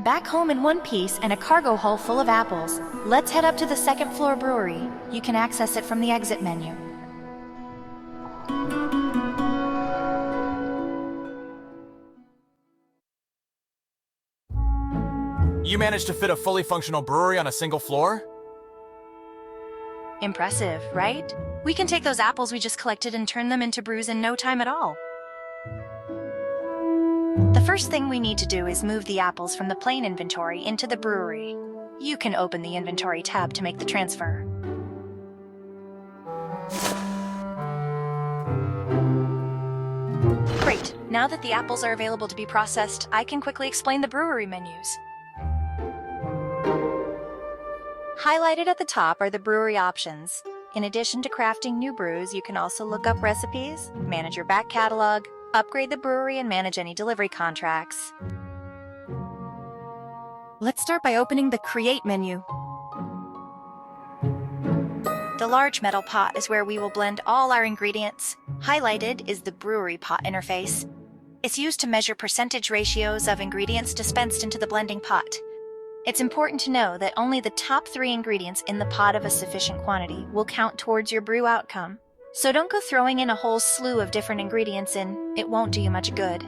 Back home in one piece and a cargo hull full of apples, let's head up to the second floor brewery. You can access it from the exit menu. You managed to fit a fully functional brewery on a single floor? Impressive, right? We can take those apples we just collected and turn them into brews in no time at all. The first thing we need to do is move the apples from the plain inventory into the brewery. You can open the inventory tab to make the transfer. Great, now that the apples are available to be processed, I can quickly explain the brewery menus. Highlighted at the top are the brewery options. In addition to crafting new brews, you can also look up recipes, manage your back catalog, upgrade the brewery, and manage any delivery contracts. Let's start by opening the Create menu. The large metal pot is where we will blend all our ingredients. Highlighted is the brewery pot interface. It's used to measure percentage ratios of ingredients dispensed into the blending pot. It's important to know that only the top 3 ingredients in the pot of a sufficient quantity will count towards your brew outcome. So don't go throwing in a whole slew of different ingredients in, it won't do you much good.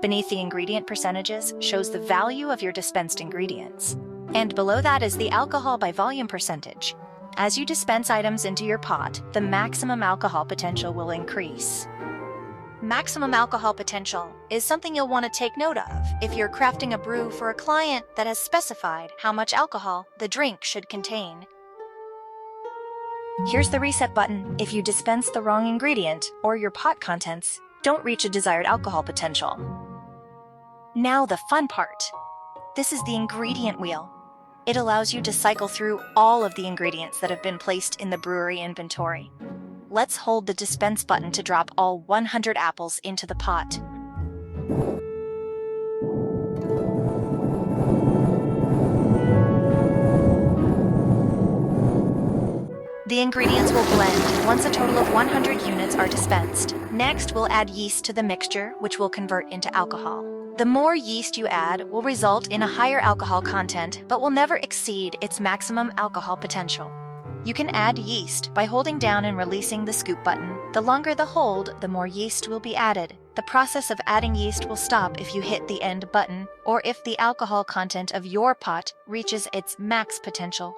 Beneath the ingredient percentages shows the value of your dispensed ingredients. And below that is the alcohol by volume percentage. As you dispense items into your pot, the maximum alcohol potential will increase. Maximum alcohol potential is something you'll want to take note of if you're crafting a brew for a client that has specified how much alcohol the drink should contain. Here's the reset button. If you dispense the wrong ingredient or your pot contents don't reach a desired alcohol potential. Now the fun part. This is the ingredient wheel. It allows you to cycle through all of the ingredients that have been placed in the brewery inventory. Let's hold the dispense button to drop all 100 apples into the pot. The ingredients will blend once a total of 100 units are dispensed. Next, we'll add yeast to the mixture, which will convert into alcohol. The more yeast you add will result in a higher alcohol content, but will never exceed its maximum alcohol potential. You can add yeast by holding down and releasing the scoop button. The longer the hold, the more yeast will be added. The process of adding yeast will stop if you hit the end button, or if the alcohol content of your pot reaches its max potential.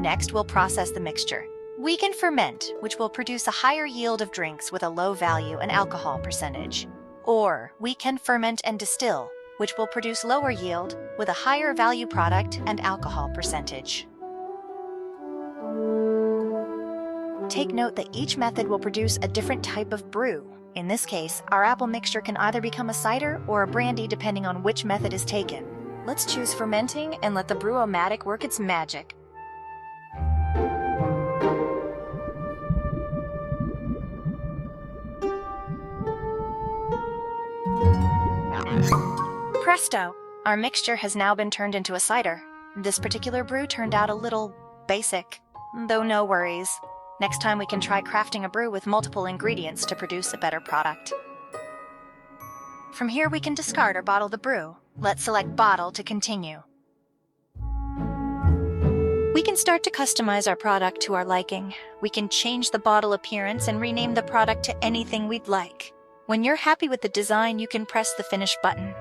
Next, we'll process the mixture. We can ferment, which will produce a higher yield of drinks with a low value and alcohol percentage. Or we can ferment and distill, which will produce lower yield with a higher value product and alcohol percentage. Take note that each method will produce a different type of brew. In this case, our apple mixture can either become a cider or a brandy depending on which method is taken. Let's choose fermenting and let the brew-o-matic work its magic. Presto! Our mixture has now been turned into a cider. This particular brew turned out a little basic, though no worries. Next time we can try crafting a brew with multiple ingredients to produce a better product. From here we can discard or bottle the brew. Let's select Bottle to continue. We can start to customize our product to our liking. We can change the bottle appearance and rename the product to anything we'd like. When you're happy with the design, you can press the Finish button.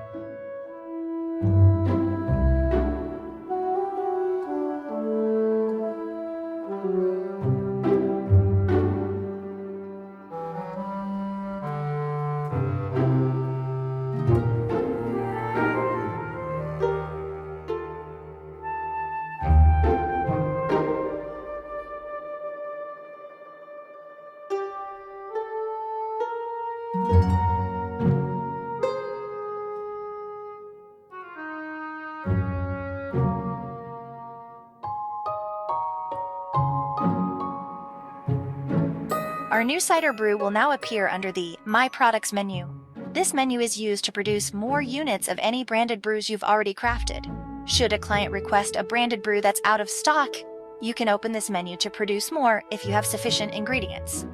Our new cider brew will now appear under the My Products menu. This menu is used to produce more units of any branded brews you've already crafted. Should a client request a branded brew that's out of stock, you can open this menu to produce more if you have sufficient ingredients.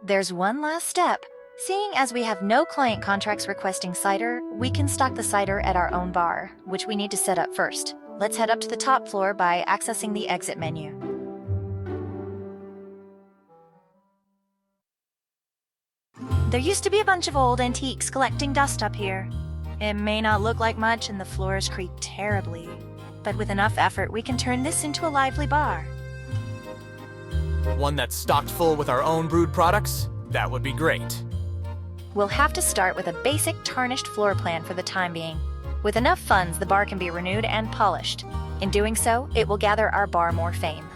There's one last step. Seeing as we have no client contracts requesting cider, we can stock the cider at our own bar, which we need to set up first. Let's head up to the top floor by accessing the exit menu. There used to be a bunch of old antiques collecting dust up here. It may not look like much and the floors creak terribly, but with enough effort we can turn this into a lively bar. One that's stocked full with our own brewed products? That would be great. We'll have to start with a basic tarnished floor plan for the time being. With enough funds, the bar can be renewed and polished. In doing so, it will gather our bar more fame.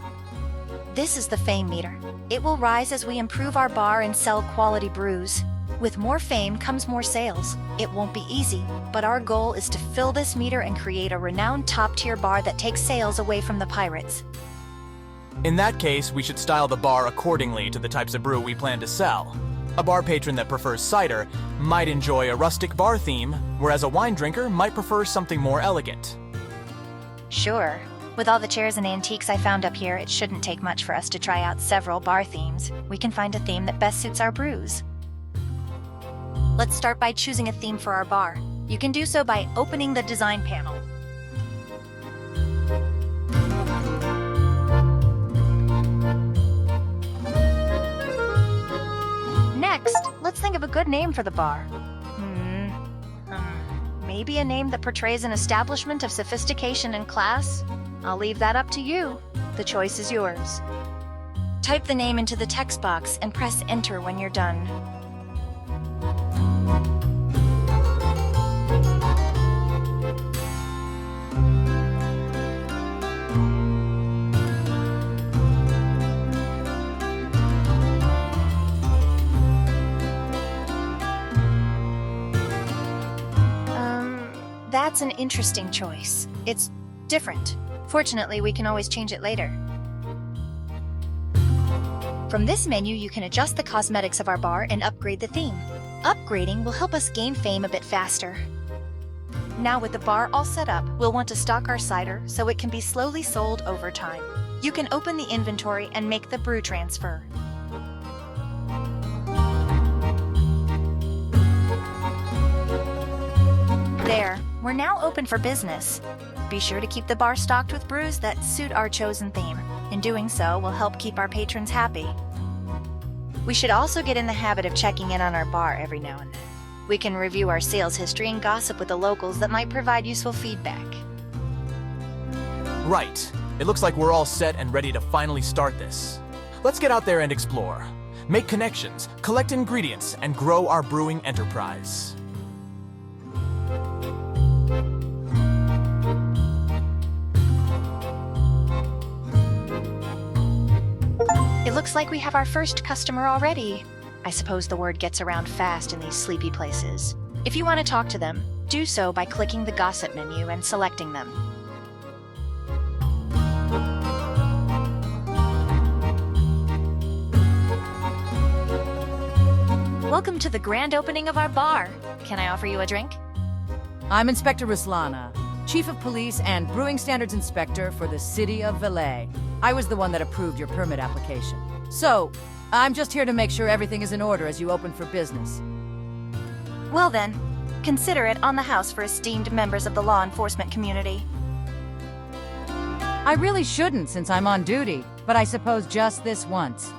This is the fame meter. It will rise as we improve our bar and sell quality brews. With more fame comes more sales. It won't be easy, but our goal is to fill this meter and create a renowned top-tier bar that takes sales away from the pirates. In that case, we should style the bar accordingly to the types of brew we plan to sell. A bar patron that prefers cider might enjoy a rustic bar theme, whereas a wine drinker might prefer something more elegant. Sure. With all the chairs and antiques I found up here, it shouldn't take much for us to try out several bar themes. We can find a theme that best suits our brews. Let's start by choosing a theme for our bar. You can do so by opening the design panel. Next, let's think of a good name for the bar. Maybe a name that portrays an establishment of sophistication and class? I'll leave that up to you. The choice is yours. Type the name into the text box and press enter when you're done. That's an interesting choice. It's different. Fortunately, we can always change it later. From this menu, you can adjust the cosmetics of our bar and upgrade the theme. Upgrading will help us gain fame a bit faster. Now with the bar all set up, we'll want to stock our cider so it can be slowly sold over time. You can open the inventory and make the brew transfer. There, we're now open for business. Be sure to keep the bar stocked with brews that suit our chosen theme. In doing so, we'll help keep our patrons happy. We should also get in the habit of checking in on our bar every now and then. We can review our sales history and gossip with the locals that might provide useful feedback. Right. It looks like we're all set and ready to finally start this. Let's get out there and explore. Make connections, collect ingredients, and grow our brewing enterprise. It looks like we have our first customer already. I suppose the word gets around fast in these sleepy places. If you want to talk to them, do so by clicking the gossip menu and selecting them. Welcome to the grand opening of our bar. Can I offer you a drink? I'm Inspector Ruslana, Chief of Police and Brewing Standards Inspector for the City of Valet. I was the one that approved your permit application. So, I'm just here to make sure everything is in order as you open for business. Well then, consider it on the house for esteemed members of the law enforcement community. I really shouldn't since I'm on duty, but I suppose just this once.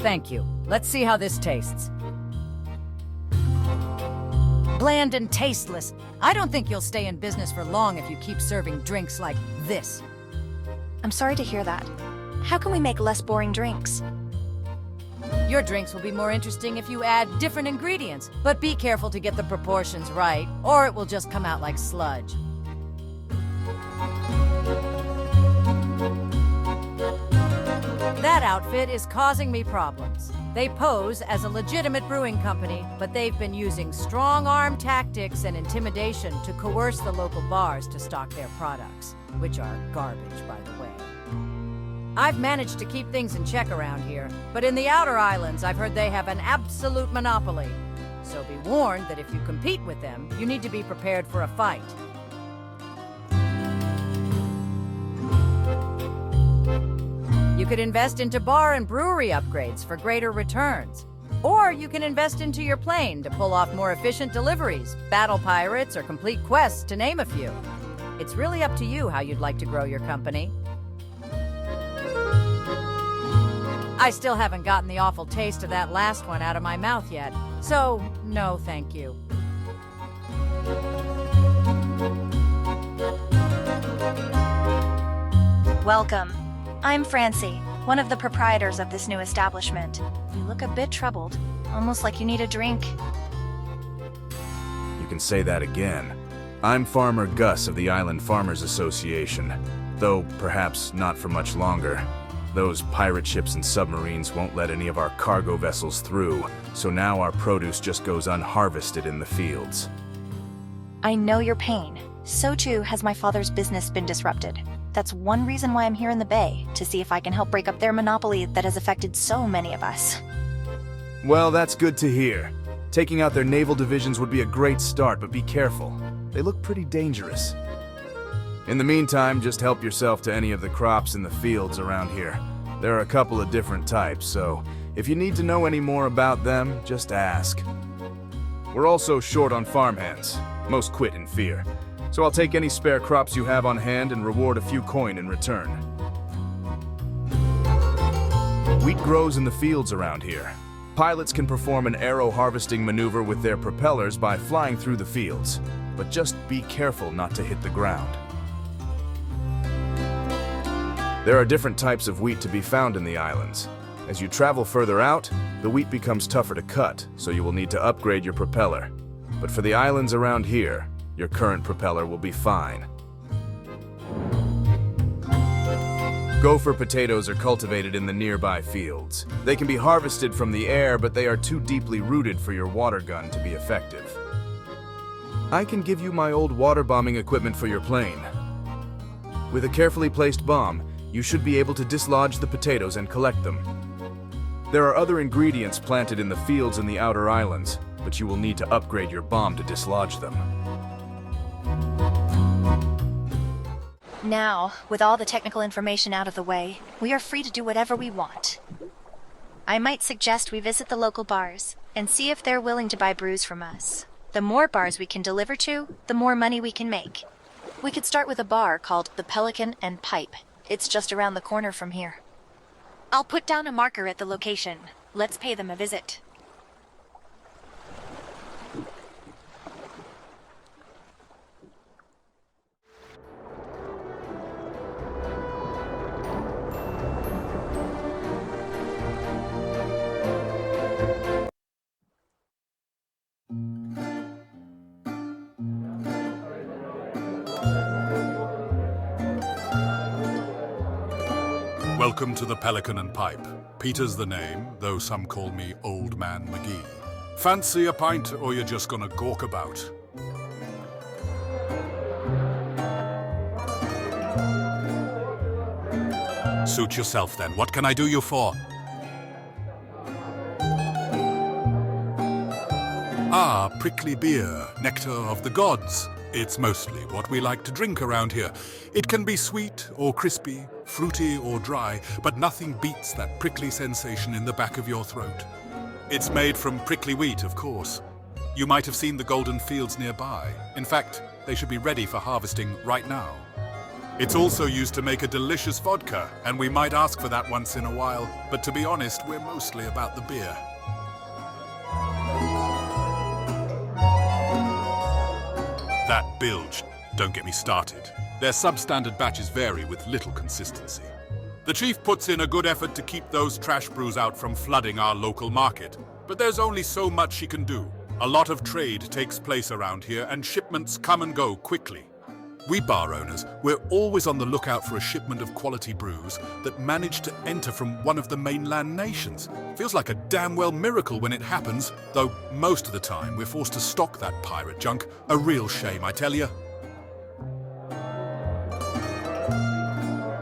Thank you. Let's see how this tastes. Bland and tasteless. I don't think you'll stay in business for long if you keep serving drinks like this. I'm sorry to hear that. How can we make less boring drinks? Your drinks will be more interesting if you add different ingredients, but be careful to get the proportions right, or it will just come out like sludge. That outfit is causing me problems. They pose as a legitimate brewing company, but they've been using strong-arm tactics and intimidation to coerce the local bars to stock their products, which are garbage, by the way. I've managed to keep things in check around here, but in the outer islands, I've heard they have an absolute monopoly. So be warned that if you compete with them, you need to be prepared for a fight. You could invest into bar and brewery upgrades for greater returns. Or you can invest into your plane to pull off more efficient deliveries, battle pirates, or complete quests, to name a few. It's really up to you how you'd like to grow your company. I still haven't gotten the awful taste of that last one out of my mouth yet, so no thank you. Welcome. I'm Francie, one of the proprietors of this new establishment. You look a bit troubled, almost like you need a drink. You can say that again. I'm Farmer Gus of the Island Farmers Association, though perhaps not for much longer. Those pirate ships and submarines won't let any of our cargo vessels through, so now our produce just goes unharvested in the fields. I know your pain. So too has my father's business been disrupted. That's one reason why I'm here in the Bay, to see if I can help break up their monopoly that has affected so many of us. Well, that's good to hear. Taking out their naval divisions would be a great start, but be careful. They look pretty dangerous. In the meantime, just help yourself to any of the crops in the fields around here. There are a couple of different types, so if you need to know any more about them, just ask. We're also short on farmhands. Most quit in fear. So I'll take any spare crops you have on hand and reward a few coin in return. Wheat grows in the fields around here. Pilots can perform an arrow harvesting maneuver with their propellers by flying through the fields, but just be careful not to hit the ground. There are different types of wheat to be found in the islands. As you travel further out, the wheat becomes tougher to cut, so you will need to upgrade your propeller. But for the islands around here, your current propeller will be fine. Gopher potatoes are cultivated in the nearby fields. They can be harvested from the air, but they are too deeply rooted for your water gun to be effective. I can give you my old water bombing equipment for your plane. With a carefully placed bomb, you should be able to dislodge the potatoes and collect them. There are other ingredients planted in the fields in the outer islands, but you will need to upgrade your bomb to dislodge them. Now, with all the technical information out of the way, we are free to do whatever we want. I might suggest we visit the local bars and see if they're willing to buy brews from us. The more bars we can deliver to, the more money we can make. We could start with a bar called the Pelican and Pipe. It's just around the corner from here. I'll put down a marker at the location. Let's pay them a visit. Welcome to the Pelican and Pipe. Peter's the name, though some call me Old Man McGee. Fancy a pint, or you're just gonna gawk about? Suit yourself then. What can I do you for? Ah, prickly beer, nectar of the gods. It's mostly what we like to drink around here. It can be sweet or crispy, fruity or dry, but nothing beats that prickly sensation in the back of your throat. It's made from prickly wheat, of course. You might have seen the golden fields nearby. In fact, they should be ready for harvesting right now. It's also used to make a delicious vodka, and we might ask for that once in a while, but to be honest, we're mostly about the beer. That bilge, don't get me started. Their substandard batches vary with little consistency. The chief puts in a good effort to keep those trash brews out from flooding our local market, but there's only so much she can do. A lot of trade takes place around here, and shipments come and go quickly. We bar owners, we're always on the lookout for a shipment of quality brews that manage to enter from one of the mainland nations. Feels like a damn well miracle when it happens, though most of the time we're forced to stock that pirate junk. A real shame, I tell you.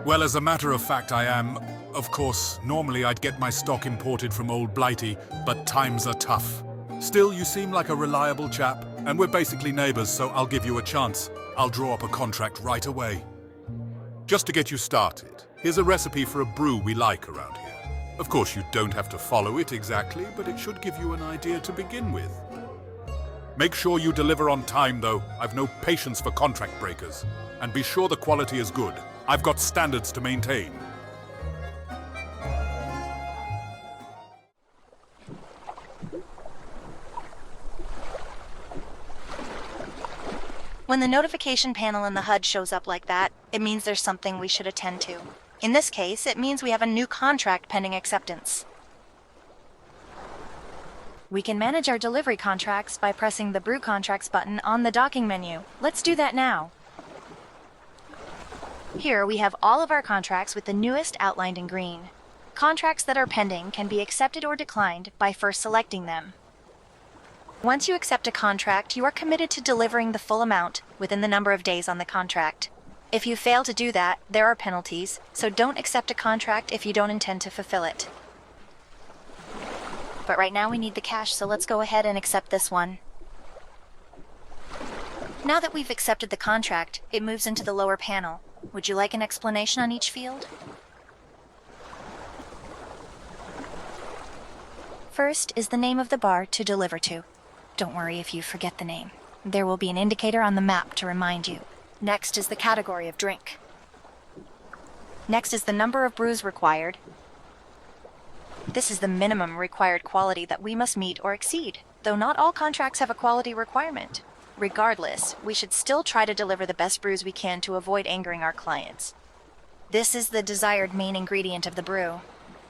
Well, as a matter of fact, I am. Of course, normally I'd get my stock imported from Old Blighty, but times are tough. Still, you seem like a reliable chap, and we're basically neighbors, so I'll give you a chance. I'll draw up a contract right away. Just to get you started, here's a recipe for a brew we like around here. Of course, you don't have to follow it exactly, but it should give you an idea to begin with. Make sure you deliver on time, though. I've no patience for contract breakers. And be sure the quality is good. I've got standards to maintain. When the notification panel in the HUD shows up like that, it means there's something we should attend to. In this case, it means we have a new contract pending acceptance. We can manage our delivery contracts by pressing the Brew Contracts button on the docking menu. Let's do that now. Here we have all of our contracts with the newest outlined in green. Contracts that are pending can be accepted or declined by first selecting them. Once you accept a contract, you are committed to delivering the full amount within the number of days on the contract. If you fail to do that, there are penalties, so don't accept a contract if you don't intend to fulfill it. But right now we need the cash, so let's go ahead and accept this one. Now that we've accepted the contract, it moves into the lower panel. Would you like an explanation on each field? First is the name of the bar to deliver to. Don't worry if you forget the name. There will be an indicator on the map to remind you. Next is the category of drink. Next is the number of brews required. This is the minimum required quality that we must meet or exceed, though not all contracts have a quality requirement. Regardless, we should still try to deliver the best brews we can to avoid angering our clients. This is the desired main ingredient of the brew.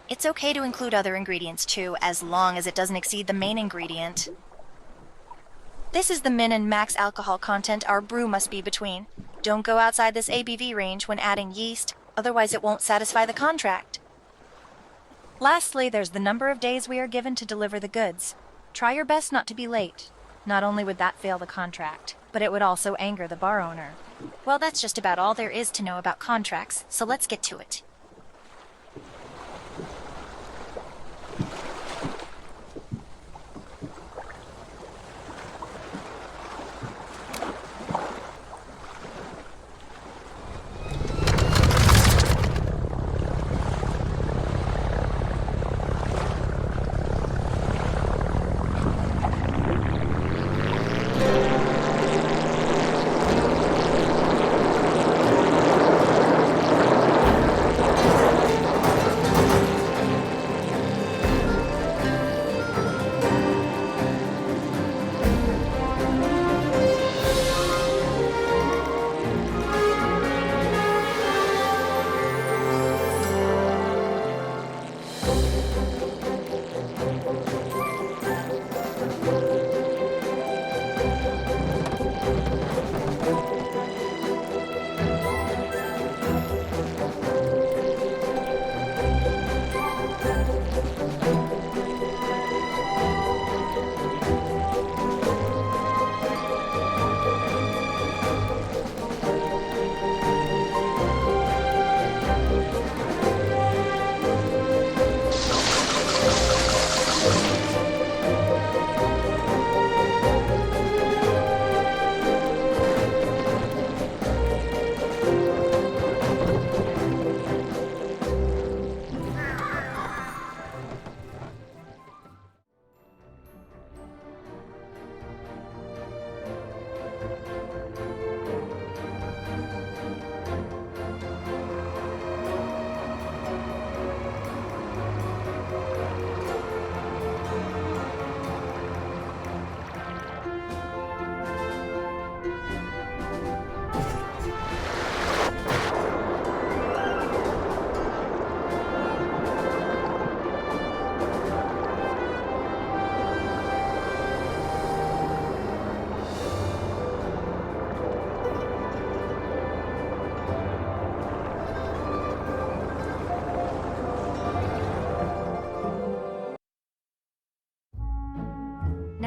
It's okay to include other ingredients too, as long as it doesn't exceed the main ingredient. This is the min and max alcohol content our brew must be between. Don't go outside this ABV range when adding yeast, otherwise it won't satisfy the contract. Lastly, there's the number of days we are given to deliver the goods. Try your best not to be late. Not only would that fail the contract, but it would also anger the bar owner. Well, that's just about all there is to know about contracts, so let's get to it.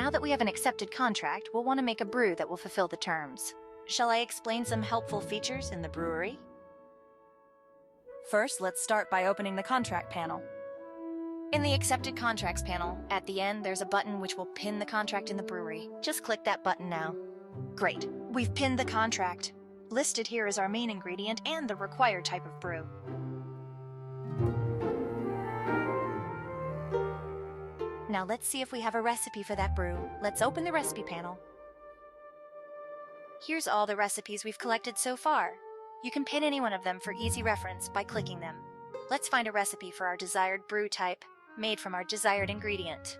Now that we have an accepted contract, we'll want to make a brew that will fulfill the terms. Shall I explain some helpful features in the brewery? First, let's start by opening the contract panel. In the Accepted Contracts panel, at the end there's a button which will pin the contract in the brewery. Just click that button now. Great. We've pinned the contract. Listed here is our main ingredient and the required type of brew. Now let's see if we have a recipe for that brew. Let's open the recipe panel. Here's all the recipes we've collected so far. You can pin any one of them for easy reference by clicking them. Let's find a recipe for our desired brew type, made from our desired ingredient.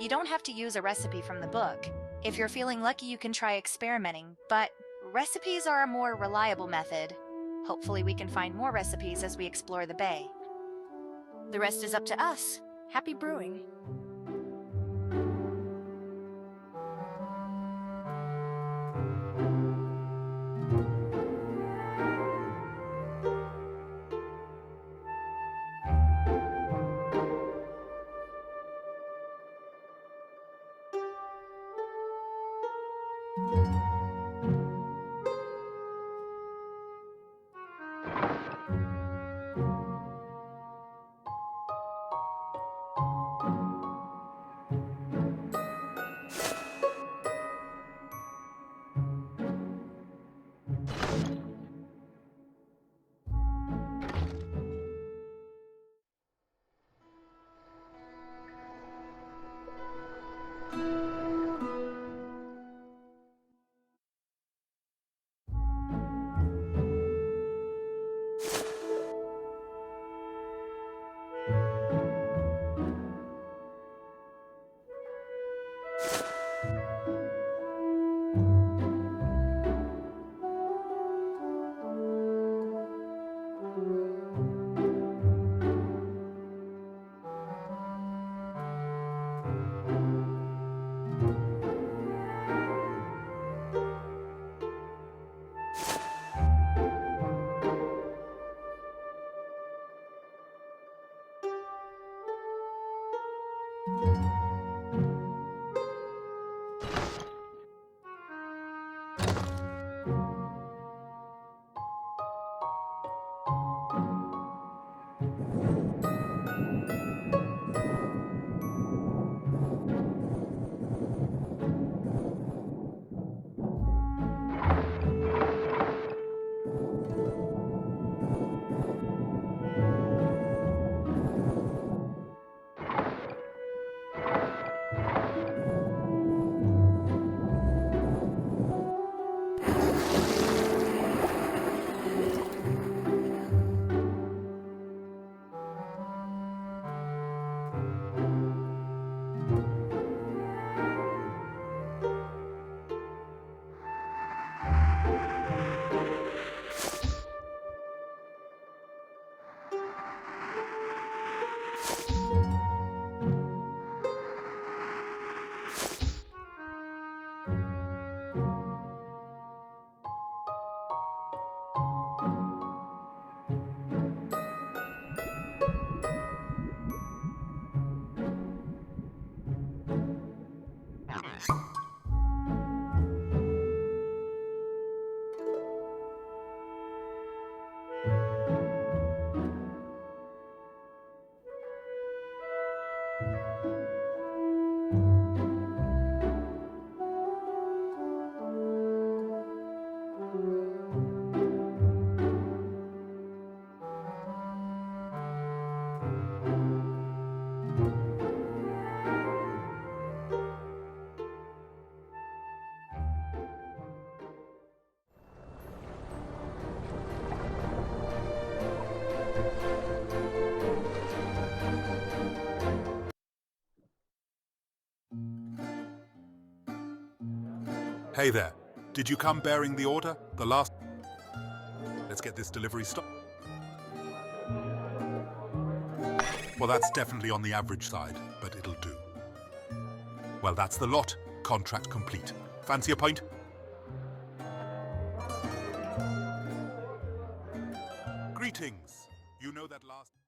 You don't have to use a recipe from the book. If you're feeling lucky, you can try experimenting, but recipes are a more reliable method. Hopefully we can find more recipes as we explore the bay. The rest is up to us. Happy brewing. Hey there, did you come bearing the order? The last... Let's get this delivery stopped. Well, that's definitely on the average side, but it'll do. Well, that's the lot. Contract complete. Fancy a pint? Greetings. You know that last...